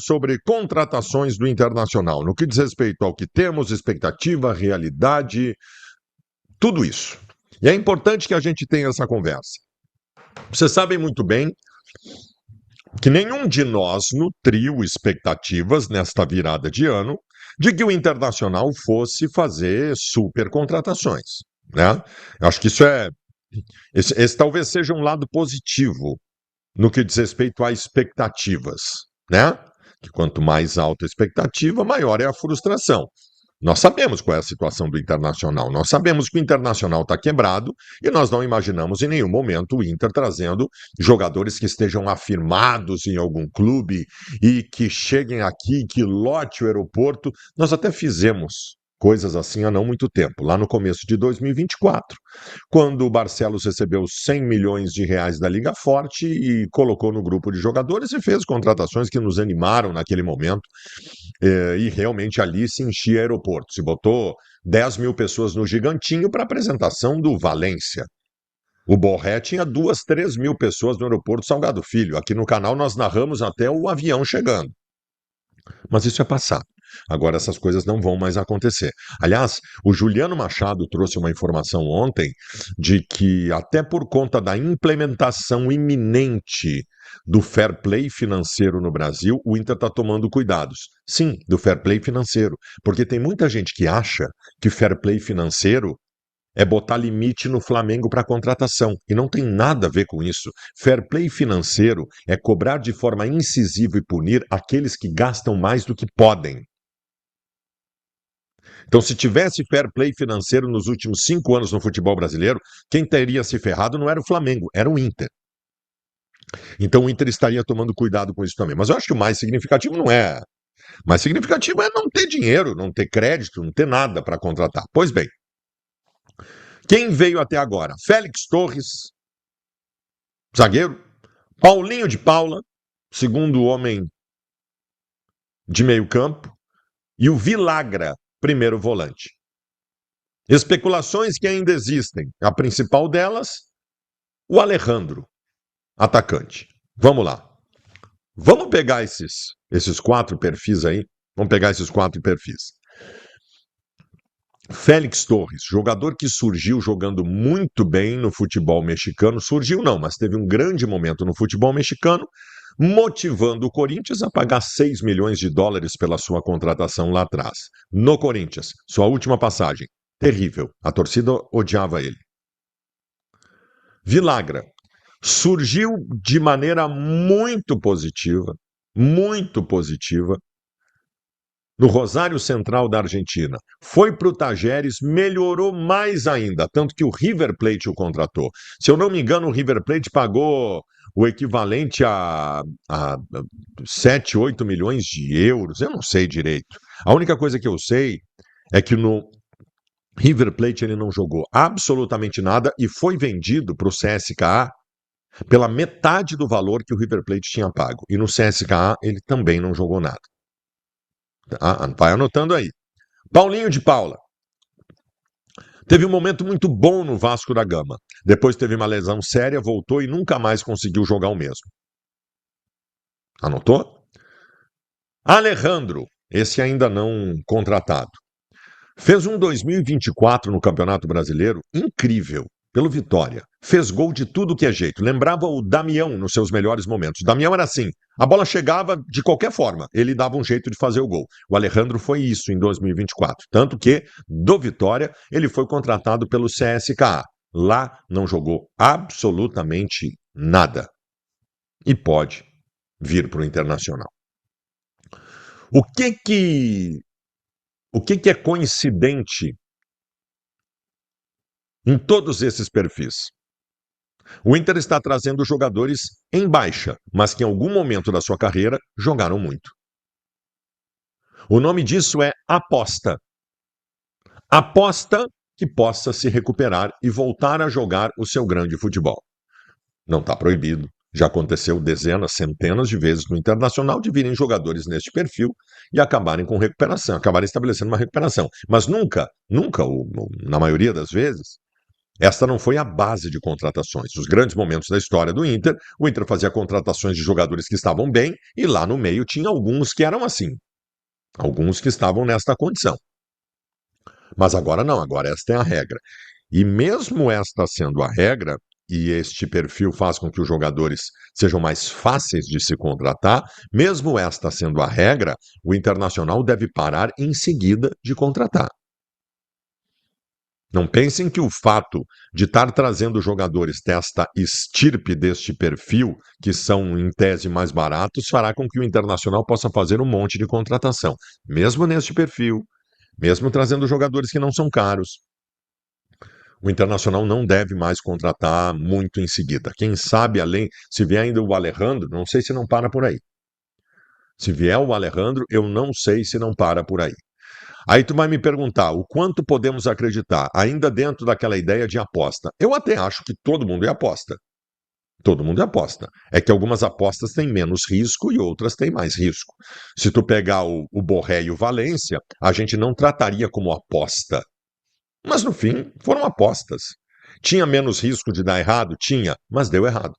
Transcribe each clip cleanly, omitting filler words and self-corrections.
sobre contratações do Internacional, no que diz respeito ao que temos, expectativa, realidade, tudo isso. E é importante que a gente tenha essa conversa. Vocês sabem muito bem que nenhum de nós nutriu expectativas nesta virada de ano de que o Internacional fosse fazer super contratações, né? Eu acho que esse talvez seja um lado positivo no que diz respeito a expectativas, né? Que quanto mais alta a expectativa, maior é a frustração. Nós sabemos qual é a situação do Internacional, nós sabemos que o Internacional está quebrado e nós não imaginamos em nenhum momento o Inter trazendo jogadores que estejam afirmados em algum clube e que cheguem aqui, que lote o aeroporto. Nós até fizemos coisas assim há não muito tempo, lá no começo de 2024, quando o Barcelos recebeu 100 milhões de reais da Liga Forte e colocou no grupo de jogadores e fez contratações que nos animaram naquele momento, e realmente ali se enchia aeroporto. Se botou 10 mil pessoas no Gigantinho para a apresentação do Valência. O Borré tinha 2, 3 mil pessoas no aeroporto Salgado Filho. Aqui no canal nós narramos até o avião chegando. Mas isso é passado. Agora essas coisas não vão mais acontecer. Aliás, o Juliano Machado trouxe uma informação ontem de que até por conta da implementação iminente do fair play financeiro no Brasil, o Inter está tomando cuidados. Sim, do fair play financeiro. Porque tem muita gente que acha que fair play financeiro é botar limite no Flamengo para contratação. E não tem nada a ver com isso. Fair play financeiro é cobrar de forma incisiva e punir aqueles que gastam mais do que podem. Então, se tivesse fair play financeiro nos últimos 5 anos no futebol brasileiro, quem teria se ferrado não era o Flamengo, era o Inter. Então, o Inter estaria tomando cuidado com isso também. Mas eu acho que o mais significativo não é. O mais significativo é não ter dinheiro, não ter crédito, não ter nada para contratar. Pois bem, quem veio até agora? Félix Torres, zagueiro. Paulinho de Paula, segundo homem de meio campo. E o Vilagra, primeiro volante. Especulações que ainda existem. A principal delas, o Alejandro, atacante. Vamos lá. Vamos pegar esses 4 perfis aí. Vamos pegar esses 4 perfis. Félix Torres, jogador que surgiu jogando muito bem no futebol mexicano. Surgiu não, mas teve um grande momento no futebol mexicano, motivando o Corinthians a pagar 6 milhões de dólares pela sua contratação lá atrás. No Corinthians, sua última passagem. Terrível. A torcida odiava ele. Vilagra surgiu de maneira muito positiva no Rosário Central da Argentina. Foi para o Tajeres, melhorou mais ainda, tanto que o River Plate o contratou. Se eu não me engano, o River Plate pagou o equivalente a 7, 8 milhões de euros, eu não sei direito. A única coisa que eu sei é que no River Plate ele não jogou absolutamente nada e foi vendido para o CSKA pela metade do valor que o River Plate tinha pago. E no CSKA ele também não jogou nada. Vai anotando aí. Paulinho de Paula. Teve um momento muito bom no Vasco da Gama. Depois teve uma lesão séria, voltou e nunca mais conseguiu jogar o mesmo. Anotou? Alejandro, esse ainda não contratado. Fez um 2024 no Campeonato Brasileiro incrível, pelo Vitória. Fez gol de tudo que é jeito. Lembrava o Damião nos seus melhores momentos. O Damião era assim, a bola chegava de qualquer forma, ele dava um jeito de fazer o gol. O Alejandro foi isso em 2024. Tanto que, do Vitória, ele foi contratado pelo CSKA. Lá não jogou absolutamente nada. E pode vir para o Internacional. O que é coincidente em todos esses perfis? O Inter está trazendo jogadores em baixa, mas que em algum momento da sua carreira jogaram muito. O nome disso é aposta. Aposta que possa se recuperar e voltar a jogar o seu grande futebol. Não está proibido. Já aconteceu dezenas, centenas de vezes no Internacional de virem jogadores neste perfil e acabarem com recuperação, acabarem estabelecendo uma recuperação. Mas nunca, na maioria das vezes, Esta não foi a base de contratações. Os grandes momentos da história do Inter, o Inter fazia contratações de jogadores que estavam bem e lá no meio tinha alguns que eram assim. Alguns que estavam nesta condição. Mas agora não, agora esta é a regra. E mesmo esta sendo a regra, e este perfil faz com que os jogadores sejam mais fáceis de se contratar, mesmo esta sendo a regra, o Internacional deve parar em seguida de contratar. Não pensem que o fato de estar trazendo jogadores desta estirpe, deste perfil, que são em tese mais baratos, fará com que o Internacional possa fazer um monte de contratação. Mesmo neste perfil, mesmo trazendo jogadores que não são caros, o Internacional não deve mais contratar muito em seguida. Quem sabe, além, se vier ainda o Alejandro, não sei se não para por aí. Se vier o Alejandro, eu não sei se não para por aí. Aí tu vai me perguntar, o quanto podemos acreditar, ainda dentro daquela ideia de aposta? Eu até acho que todo mundo é aposta. Todo mundo é aposta. É que algumas apostas têm menos risco e outras têm mais risco. Se tu pegar o Borré e o Valência, a gente não trataria como aposta. Mas no fim, foram apostas. Tinha menos risco de dar errado? Tinha, mas deu errado.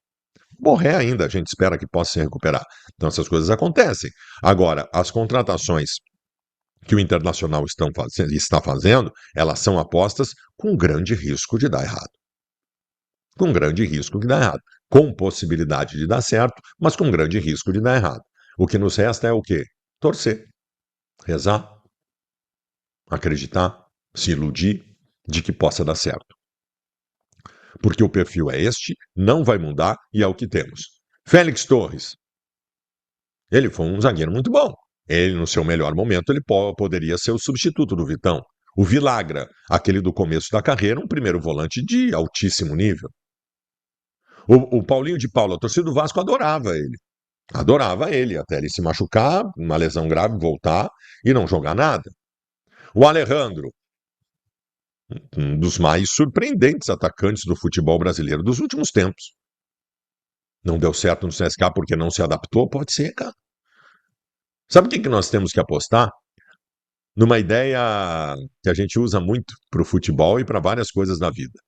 Borré ainda, a gente espera que possa se recuperar. Então essas coisas acontecem. Agora, as contratações que o Internacional está fazendo, elas são apostas com grande risco de dar errado. Com grande risco de dar errado. Com possibilidade de dar certo, mas com grande risco de dar errado. O que nos resta é o quê? Torcer, rezar, acreditar, se iludir de que possa dar certo. Porque o perfil é este, não vai mudar e é o que temos. Félix Torres. Ele foi um zagueiro muito bom. Ele, no seu melhor momento, ele poderia ser o substituto do Vitão. O Vilagra, aquele do começo da carreira, um primeiro volante de altíssimo nível. O Paulinho de Paula, a torcida do Vasco adorava ele. Adorava ele, até ele se machucar, uma lesão grave, voltar e não jogar nada. O Alejandro, um dos mais surpreendentes atacantes do futebol brasileiro dos últimos tempos. Não deu certo no CSKA porque não se adaptou? Pode ser, cara. Sabe o que nós temos que apostar? Numa ideia que a gente usa muito para o futebol e para várias coisas da vida.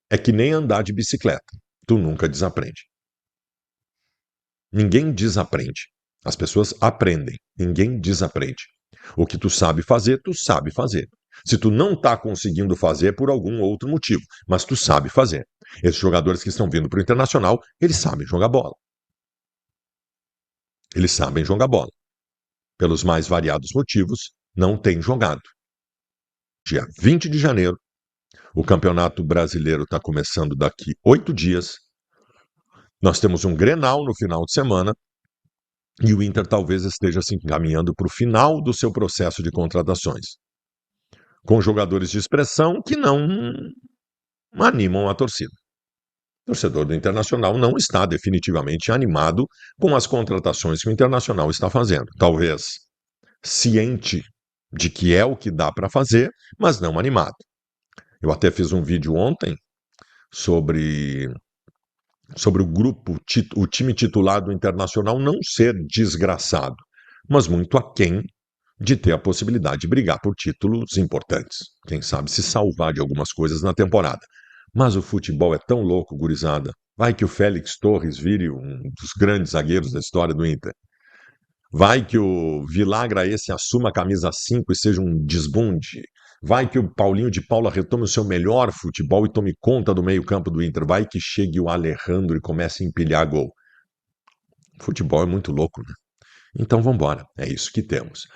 É que nem andar de bicicleta. Tu nunca desaprende. Ninguém desaprende. As pessoas aprendem. Ninguém desaprende. O que tu sabe fazer, tu sabe fazer. Se tu não está conseguindo fazer por algum outro motivo, mas tu sabe fazer. Esses jogadores que estão vindo para o Internacional, eles sabem jogar bola. Eles sabem jogar bola. Pelos mais variados motivos, não têm jogado. Dia 20 de janeiro, o Campeonato Brasileiro está começando daqui 8 dias. Nós temos um Grenal no final de semana e o Inter talvez esteja se encaminhando para o final do seu processo de contratações. Com jogadores de expressão que não animam a torcida. O torcedor do Internacional não está definitivamente animado com as contratações que o Internacional está fazendo. Talvez ciente de que é o que dá para fazer, mas não animado. Eu até fiz um vídeo ontem sobre o grupo, o time titular do Internacional não ser desgraçado, mas muito aquém de ter a possibilidade de brigar por títulos importantes. Quem sabe se salvar de algumas coisas na temporada. Mas o futebol é tão louco, gurizada. Vai que o Félix Torres vire um dos grandes zagueiros da história do Inter. Vai que o Vilagra esse assuma a camisa 5 e seja um desbunde. Vai que o Paulinho de Paula retome o seu melhor futebol e tome conta do meio-campo do Inter. Vai que chegue o Alejandro e comece a empilhar gol. Futebol é muito louco, né? Então vamos embora. É isso que temos.